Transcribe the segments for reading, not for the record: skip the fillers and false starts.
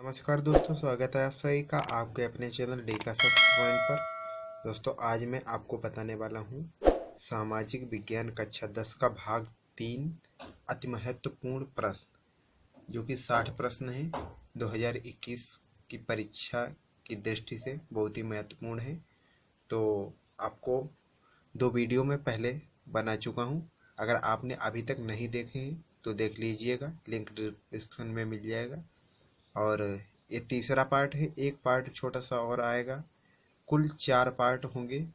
नमस्कार दोस्तों, स्वागत है आप सभी का आपके अपने चैनल डी का सब पॉइंट पर। दोस्तों, आज मैं आपको बताने वाला हूँ सामाजिक विज्ञान कक्षा 10 का भाग 3 अति महत्वपूर्ण प्रश्न, जो कि 60 प्रश्न हैं। 2021 की परीक्षा की दृष्टि से बहुत ही महत्वपूर्ण है। तो आपको 2 वीडियो में पहले बना चुका हूँ। अगर आपने अभी तक नहीं देखे हैं तो देख लीजिएगा, लिंक डिस्क्रिप्शन में मिल जाएगा। और ये तीसरा पार्ट है, एक पार्ट छोटा सा और आएगा। कुल 4 पार्ट होंगे।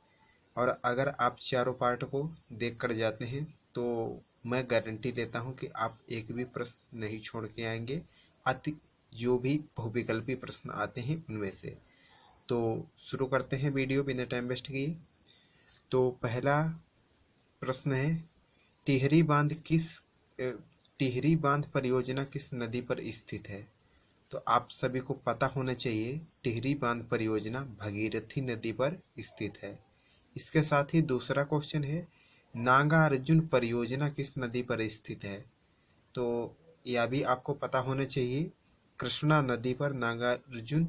और अगर आप चारों पार्ट को देख कर जाते हैं तो मैं गारंटी लेता हूं कि आप एक भी प्रश्न नहीं छोड़ के आएंगे, अति जो भी बहुविकल्पी प्रश्न आते हैं उनमें से। तो शुरू करते हैं वीडियो बिना टाइम वेस्ट किए। तो पहला प्रश्न है, टिहरी बांध परियोजना किस नदी पर स्थित है? तो आप सभी को पता होना चाहिए, टिहरी बांध परियोजना भगीरथी नदी पर स्थित है। इसके साथ ही दूसरा क्वेश्चन है, नागार्जुन परियोजना किस नदी पर स्थित है? तो यह भी आपको पता होना चाहिए, कृष्णा नदी पर नागार्जुन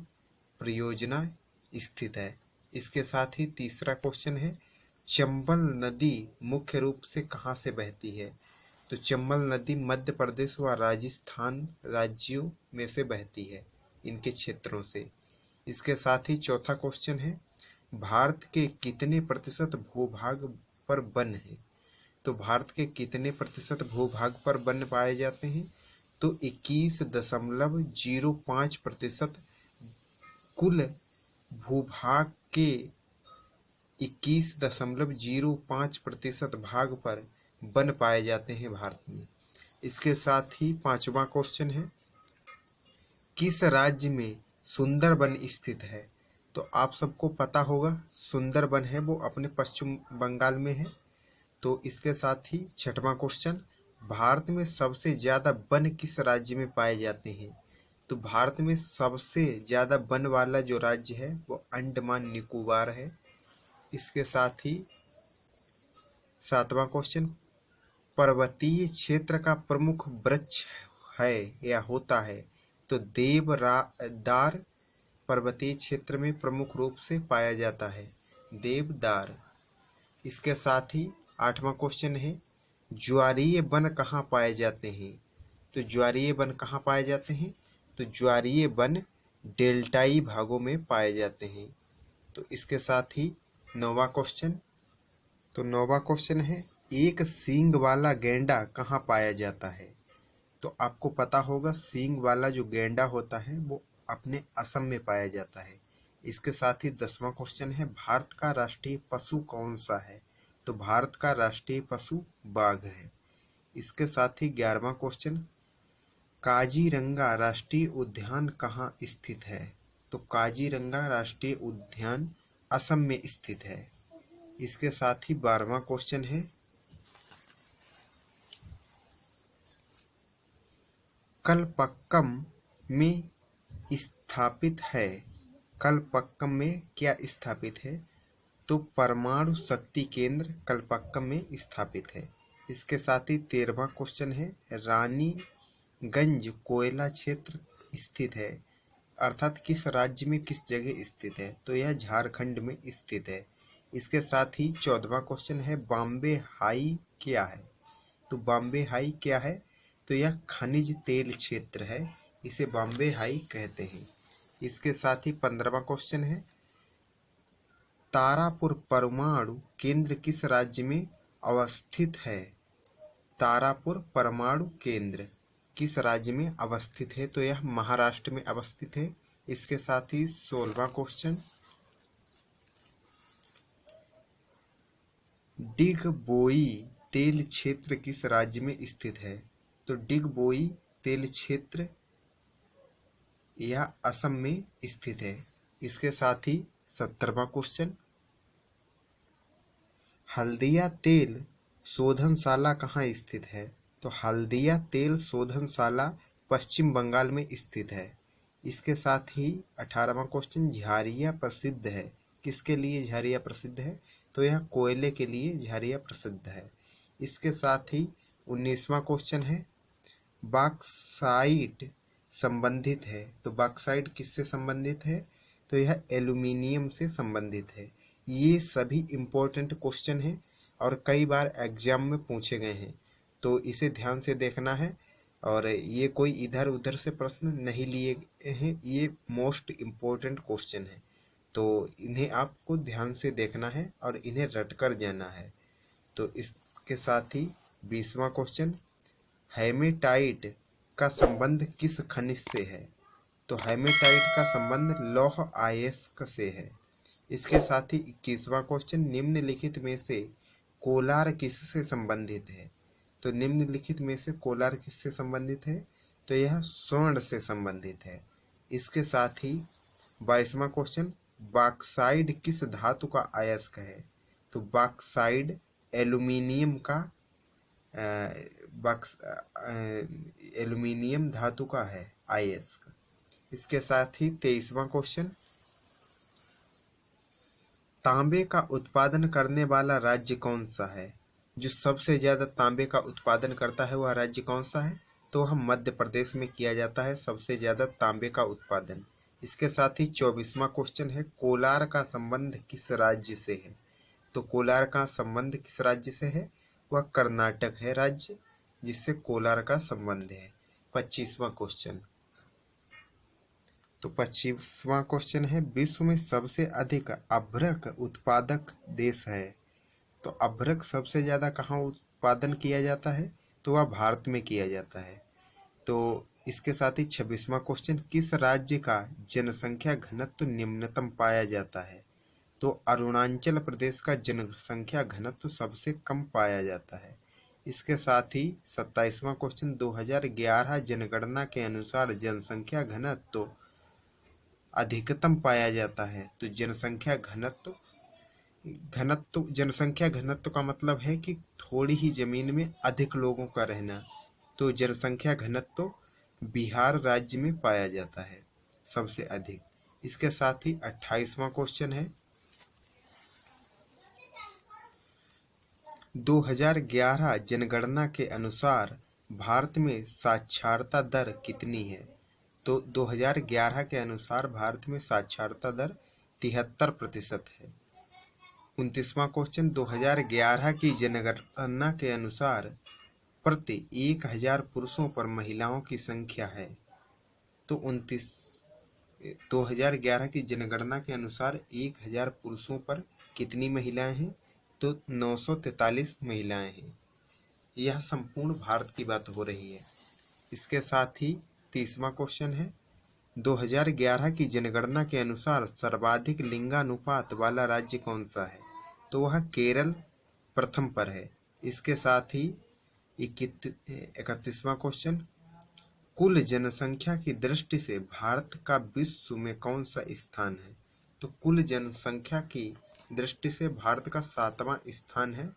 परियोजना स्थित है। इसके साथ ही तीसरा क्वेश्चन है, चंबल नदी मुख्य रूप से कहाँ से बहती है? तो चंबल नदी मध्य प्रदेश व राजस्थान राज्यों में से बहती है, इनके क्षेत्रों से। इसके साथ ही चौथा क्वेश्चन है, भारत के कितने प्रतिशत भूभाग पर वन है? तो भारत के कितने प्रतिशत भूभाग पर वन पाए जाते हैं? तो 21.05% कुल भूभाग के 21.05% भाग पर वन पाए जाते हैं भारत में। इसके साथ ही पांचवा क्वेश्चन है, किस राज्य में सुंदरबन स्थित है? तो आप सबको पता होगा, सुंदरबन है वो अपने पश्चिम बंगाल में है। तो इसके साथ ही छठवां क्वेश्चन, भारत में सबसे ज्यादा वन किस राज्य में पाए जाते हैं? तो भारत में सबसे ज्यादा वन वाला जो राज्य है वो अंडमान निकोबार है। इसके साथ ही सातवां क्वेश्चन, पर्वतीय क्षेत्र का प्रमुख वृक्ष है या होता है? तो देवदार पर्वतीय क्षेत्र में प्रमुख रूप से पाया जाता है, देवदार। इसके साथ ही आठवां क्वेश्चन है, ज्वारीय वन कहाँ पाए जाते हैं? तो ज्वारीय वन कहाँ पाए जाते हैं? तो ज्वारीय वन डेल्टाई भागों में पाए जाते हैं। तो इसके साथ ही नौवां क्वेश्चन है, एक सींग वाला गैंडा कहाँ पाया जाता है? तो आपको पता होगा, सींग वाला जो गैंडा होता है वो अपने असम में पाया जाता है। इसके साथ ही 10वां क्वेश्चन है, भारत का राष्ट्रीय पशु कौन सा है? तो भारत का राष्ट्रीय पशु बाघ है। इसके साथ ही 11वां क्वेश्चन, काजीरंगा राष्ट्रीय उद्यान कहाँ स्थित है? तो काजीरंगा राष्ट्रीय उद्यान असम में स्थित है। इसके साथ ही 12वां क्वेश्चन है, कलपक्कम में स्थापित है। कलपक्कम में क्या स्थापित है? तो परमाणु शक्ति केंद्र कलपक्कम में स्थापित है। इसके साथ ही 13वां क्वेश्चन है, रानीगंज कोयला क्षेत्र स्थित है, अर्थात किस राज्य में किस जगह स्थित है? तो यह झारखंड में स्थित है। इसके साथ ही 14वां क्वेश्चन है, बॉम्बे हाई क्या है? तो बॉम्बे हाई क्या है? तो यह खनिज तेल क्षेत्र है, इसे बॉम्बे हाई कहते हैं। इसके साथ ही 15वां क्वेश्चन है, तारापुर परमाणु केंद्र किस राज्य में अवस्थित है? तारापुर परमाणु केंद्र किस राज्य में अवस्थित है? तो यह महाराष्ट्र में अवस्थित है। इसके साथ ही 16वां क्वेश्चन, डिगबोई तेल क्षेत्र किस राज्य में स्थित है? तो डिगबोई तेल क्षेत्र यह असम में स्थित है। इसके साथ ही 17वां क्वेश्चन, हल्दिया तेल शोधनशाला कहाँ स्थित है? तो हल्दिया तेल शोधनशाला पश्चिम बंगाल में स्थित है। इसके साथ ही 18वां क्वेश्चन, झारिया प्रसिद्ध है, किसके लिए झारिया प्रसिद्ध है? तो यह कोयले के लिए झारिया प्रसिद्ध है। इसके साथ ही 19वां क्वेश्चन है, बॉक्साइट संबंधित है, तो बॉक्साइट किससे संबंधित है? तो यह एल्यूमिनियम से संबंधित है। ये सभी इम्पोर्टेंट क्वेश्चन हैं और कई बार एग्जाम में पूछे गए हैं, तो इसे ध्यान से देखना है। और ये कोई इधर उधर से प्रश्न नहीं लिए गए हैं, ये मोस्ट इम्पोर्टेंट क्वेश्चन है, तो इन्हें आपको ध्यान से देखना है और इन्हें रट कर जाना है। तो इसके साथ ही 20वां क्वेश्चन, हेमेटाइट का संबंध किस खनिज से है? तो हेमेटाइट का संबंध लौह अयस्क से है। इसके साथ ही 21वां क्वेश्चन, निम्नलिखित में से कोलार किससे संबंधित है? तो निम्नलिखित में से कोलार किससे संबंधित है? तो यह स्वर्ण से संबंधित है। इसके साथ ही 22वां क्वेश्चन, बॉक्साइड किस धातु का अयस्क है? तो बॉक्साइड एल्यूमिनियम का एल्यूमिनियम धातु का है अयस्क। इसके साथ ही 23वां क्वेश्चन, तांबे का उत्पादन करने वाला राज्य कौन सा है? जो सबसे ज्यादा तांबे का उत्पादन करता है वह राज्य कौन सा है? तो वह मध्य प्रदेश में किया जाता है सबसे ज्यादा तांबे का उत्पादन। इसके साथ ही 24वां क्वेश्चन है, कोलार का संबंध किस राज्य से है? तो कोलार का संबंध किस राज्य से है? वह कर्नाटक है राज्य, जिससे कोलार का संबंध है। 25वां क्वेश्चन, तो 25वां क्वेश्चन है, विश्व में सबसे अधिक अभ्रक उत्पादक देश है। तो अभ्रक सबसे ज्यादा कहाँ उत्पादन किया जाता है? तो वह भारत में किया जाता है। तो इसके साथ ही 26वां क्वेश्चन, किस राज्य का जनसंख्या घनत्व निम्नतम पाया जाता है? तो अरुणाचल प्रदेश का जनसंख्या घनत्व सबसे कम पाया जाता है। इसके साथ ही 27वां क्वेश्चन, 2011 जनगणना के अनुसार जनसंख्या घनत्व अधिकतम पाया जाता है। तो जनसंख्या घनत्व जनसंख्या घनत्व का मतलब है कि थोड़ी ही जमीन में अधिक लोगों का रहना। तो जनसंख्या घनत्व बिहार राज्य में पाया जाता है सबसे अधिक। इसके साथ ही 28वां क्वेश्चन है, 2011 जनगणना के अनुसार भारत में साक्षरता दर कितनी है? तो 2011 के अनुसार भारत में साक्षरता दर 73% है। 29वां क्वेश्चन, 2011 की जनगणना के अनुसार प्रति 1000 पुरुषों पर महिलाओं की संख्या है। तो 2011 की जनगणना के अनुसार 1000 पुरुषों पर कितनी महिलाएं हैं? तो 943 महिलाएं हैं। यह संपूर्ण भारत की बात हो रही है। इसके साथ ही 30वां क्वेश्चन है, 2011 की जनगणना के अनुसार सर्वाधिक लिंगानुपात वाला राज्य कौन सा है? तो वह केरल प्रथम पर है। इसके साथ ही 31वां क्वेश्चन, कुल जनसंख्या की दृष्टि से भारत का विश्व में कौन सा स्थान है? तो कुल जनसंख्या की दृष्टि से भारत का 7वां स्थान है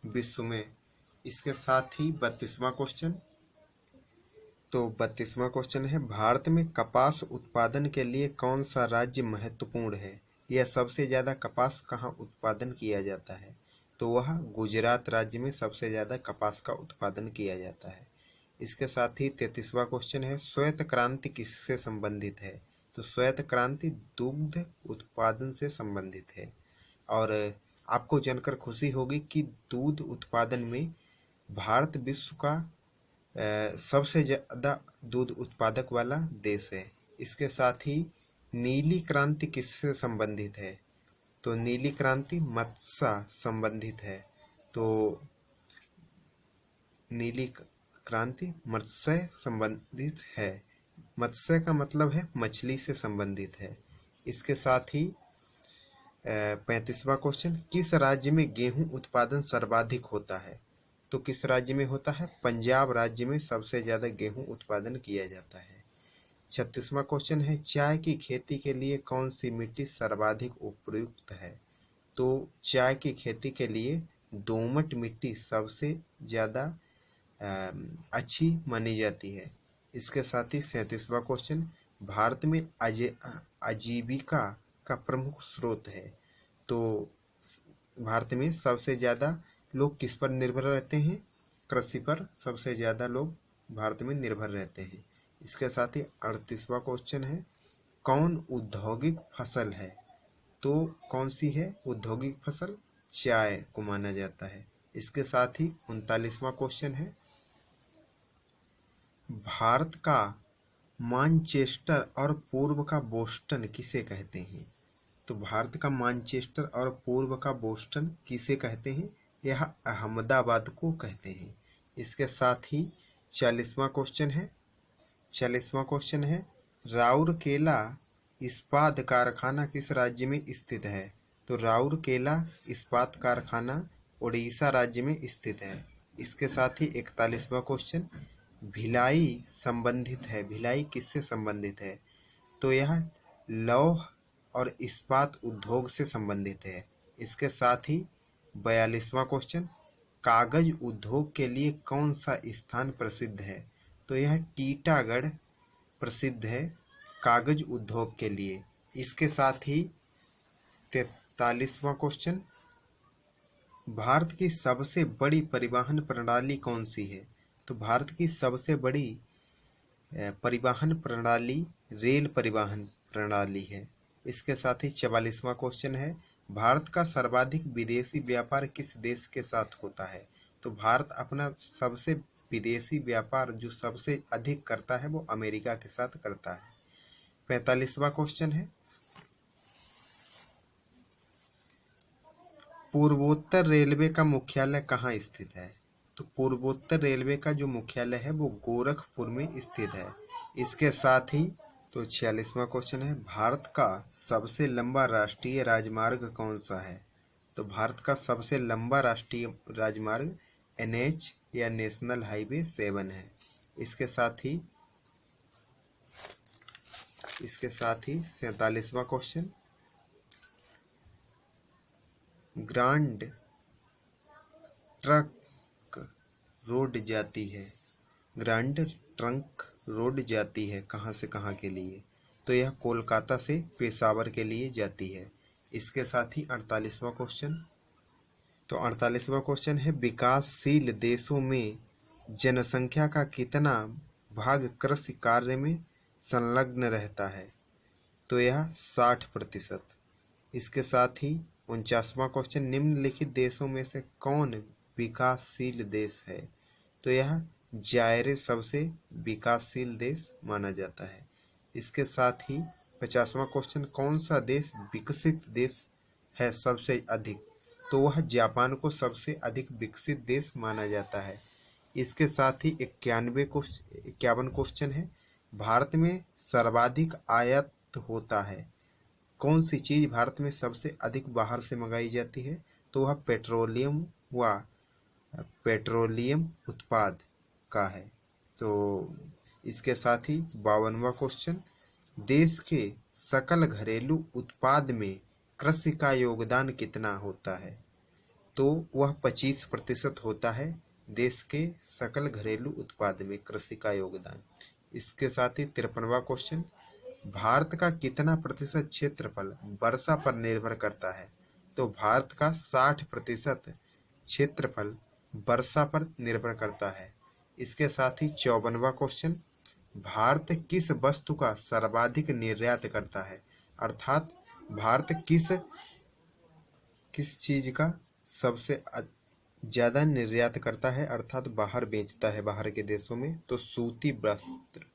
विश्व में। इसके साथ ही 32वां क्वेश्चन, तो 32वां क्वेश्चन है, भारत में कपास उत्पादन के लिए कौन सा राज्य महत्वपूर्ण है? यह सबसे ज्यादा कपास कहाँ उत्पादन किया जाता है? तो वह गुजरात राज्य में सबसे ज्यादा कपास का उत्पादन किया जाता है। इसके साथ ही 33वां क्वेश्चन है, श्वेत क्रांति किससे संबंधित है? तो श्वेत क्रांति दुग्ध उत्पादन से संबंधित है। और आपको जानकर खुशी होगी कि दूध उत्पादन में भारत विश्व का सबसे ज्यादा दूध उत्पादक वाला देश है। इसके साथ ही नीली क्रांति किससे संबंधित है? तो नीली क्रांति मत्स्य संबंधित है। तो नीली क्रांति मत्स्य संबंधित है। मत्स्य का मतलब है मछली से संबंधित है। इसके साथ ही 35वां क्वेश्चन, किस राज्य में गेहूं उत्पादन सर्वाधिक होता है? तो किस राज्य में होता है? पंजाब राज्य में सबसे ज्यादा गेहूं उत्पादन किया जाता है। 36वां क्वेश्चन है, चाय की खेती के लिए कौन सी मिट्टी सर्वाधिक उपयुक्त है? तो चाय की खेती के लिए दोमट मिट्टी सबसे ज्यादा अच्छी मानी जाती है। इसके साथ ही 37वां क्वेश्चन, भारत में आजीविका का प्रमुख स्रोत है। तो भारत में सबसे ज्यादा लोग किस पर निर्भर रहते हैं? कृषि पर सबसे ज्यादा लोग भारत में निर्भर रहते हैं। इसके साथ ही 38वां क्वेश्चन है, कौन औद्योगिक फसल है? तो कौन सी है औद्योगिक फसल? चाय को माना जाता है। इसके साथ ही 39वां क्वेश्चन है, भारत का मानचेस्टर और पूर्व का बोस्टन किसे कहते हैं? तो भारत का मानचेस्टर और पूर्व का बोस्टन किसे कहते हैं? यह अहमदाबाद को कहते हैं। इसके साथ ही 40वां क्वेश्चन है, 40वां क्वेश्चन है, राउरकेला इस्पात कारखाना किस राज्य में स्थित है? तो राउरकेला इस्पात कारखाना उड़ीसा राज्य में स्थित है। इसके साथ ही 41वां क्वेश्चन, भिलाई संबंधित है, भिलाई किससे संबंधित है? तो यह लौह और इस्पात उद्योग से संबंधित है। इसके साथ ही 42वां क्वेश्चन, कागज उद्योग के लिए कौन सा स्थान प्रसिद्ध है? तो यह टीटागढ़ प्रसिद्ध है कागज उद्योग के लिए। इसके साथ ही 43वां क्वेश्चन, भारत की सबसे बड़ी परिवहन प्रणाली कौन सी है? तो भारत की सबसे बड़ी परिवहन प्रणाली रेल परिवहन प्रणाली है। इसके साथ ही 44वां क्वेश्चन है, भारत का सर्वाधिक विदेशी व्यापार किस देश के साथ होता है? तो भारत अपना सबसे विदेशी व्यापार जो सबसे अधिक करता है वो अमेरिका के साथ करता है। 45वां क्वेश्चन है, पूर्वोत्तर रेलवे का मुख्यालय कहाँ स्थित है? तो पूर्वोत्तर रेलवे का जो मुख्यालय है वो गोरखपुर में स्थित है। इसके साथ ही तो 46वां क्वेश्चन है, भारत का सबसे लंबा राष्ट्रीय राजमार्ग कौन सा है? तो भारत का सबसे लंबा राष्ट्रीय राजमार्ग NH या नेशनल हाईवे 7 है। इसके साथ ही 47वां क्वेश्चन, ग्रांड ट्रंक रोड जाती है, ग्रांड ट्रंक रोड जाती है कहाँ से कहाँ के लिए? तो यह कोलकाता से पेशावर के लिए जाती है। इसके साथ ही 48वां क्वेश्चन, तो 48वां क्वेश्चन है, विकासशील देशों में जनसंख्या का कितना भाग कृषि कार्य में संलग्न रहता है? तो यह 60%। इसके साथ ही 49वां क्वेश्चन, निम्नलिखित देशों में से कौन विकासशील देश है? तो यह जायरे सबसे विकासशील देश माना जाता है। इसके साथ ही 50वां क्वेश्चन, कौन सा देश विकसित देश है सबसे अधिक? तो वह जापान को सबसे अधिक विकसित देश माना जाता है। इसके साथ ही 51 क्वेश्चन है, भारत में सर्वाधिक आयात होता है, कौन सी चीज़ भारत में सबसे अधिक बाहर से मंगाई जाती है? तो वह पेट्रोलियम व पेट्रोलियम उत्पाद का है। तो इसके साथ ही 52वां क्वेश्चन, देश के सकल घरेलू उत्पाद में कृषि का योगदान कितना होता है? तो वह 25% होता है देश के सकल घरेलू उत्पाद में कृषि का योगदान। इसके साथ ही 53वां क्वेश्चन, भारत का कितना प्रतिशत क्षेत्रफल वर्षा पर निर्भर करता है? तो भारत का 60% क्षेत्रफल वर्षा पर निर्भर करता है। इसके साथ ही 54वां क्वेश्चन, भारत किस वस्तु का सर्वाधिक निर्यात करता है? अर्थात भारत किस चीज का सबसे ज़्यादा निर्यात करता है, अर्थात बाहर बेचता है बाहर के देशों में? तो सूती वस्त्र।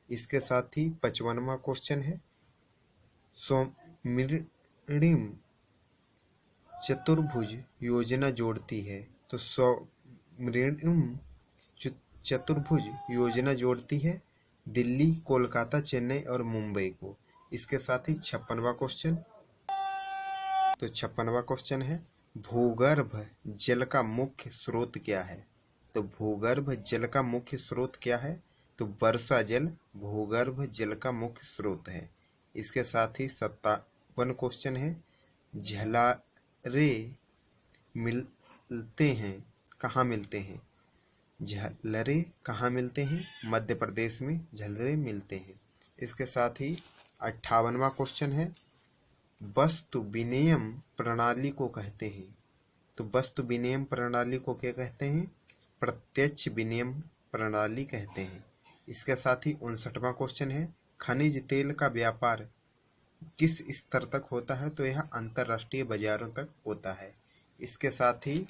इसके साथ ही 55वां क्वेश्चन है, स्वर्णिम चतुर्भुज योजना जोड़ती है। तो स्वर्णिम चतुर्भुज योजना जोड़ती है दिल्ली, कोलकाता, चेन्नई और मुंबई को। इसके साथ ही 56वां क्वेश्चन, तो 56वां क्वेश्चन है, भूगर्भ जल का मुख्य स्रोत क्या है? तो भूगर्भ जल का मुख्य स्रोत क्या है? तो वर्षा जल भूगर्भ जल का मुख्य स्रोत है। इसके साथ ही 57वां क्वेश्चन है, झलारे मिलते हैं कहाँ मिलते हैं? झलरे कहाँ मिलते हैं? मध्य प्रदेश में झलरे मिलते हैं। इसके साथ ही 58वां क्वेश्चन है, वस्तु विनिमय प्रणाली को कहते हैं। तो वस्तु विनिमय प्रणाली को क्या कहते हैं? प्रत्यक्ष विनिमय प्रणाली कहते हैं। इसके साथ ही 59वां क्वेश्चन है, खनिज तेल का व्यापार किस स्तर तक होता है? तो यह अंतरराष्ट्रीय बाजारों तक होता है। इसके साथ ही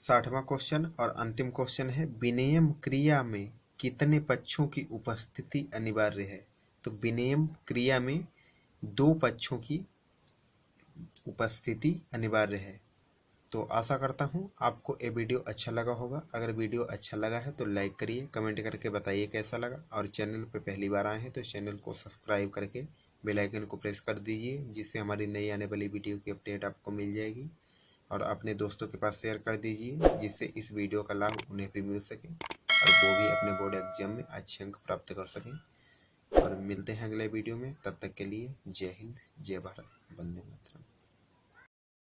60वां क्वेश्चन और अंतिम क्वेश्चन है, विनिमय क्रिया में कितने पक्षों की उपस्थिति अनिवार्य है? तो विनिमय क्रिया में 2 पक्षों की उपस्थिति अनिवार्य है। तो आशा करता हूँ आपको ये वीडियो अच्छा लगा होगा। अगर वीडियो अच्छा लगा है तो लाइक करिए, कमेंट करके बताइए कैसा लगा, और चैनल पे पहली बार आए हैं तो चैनल को सब्सक्राइब करके बेल आइकन को प्रेस कर दीजिए, जिससे हमारी नई आने वाली वीडियो की अपडेट आपको मिल जाएगी। और अपने दोस्तों के पास शेयर कर दीजिए, जिससे इस वीडियो का लाभ उन्हें भी मिल सके और वो भी अपने बोर्ड एग्जाम में अच्छे अंक प्राप्त कर सकें। और मिलते हैं अगले वीडियो में, तब तक के लिए जय हिंद, जय भारत, वंदे मातरम।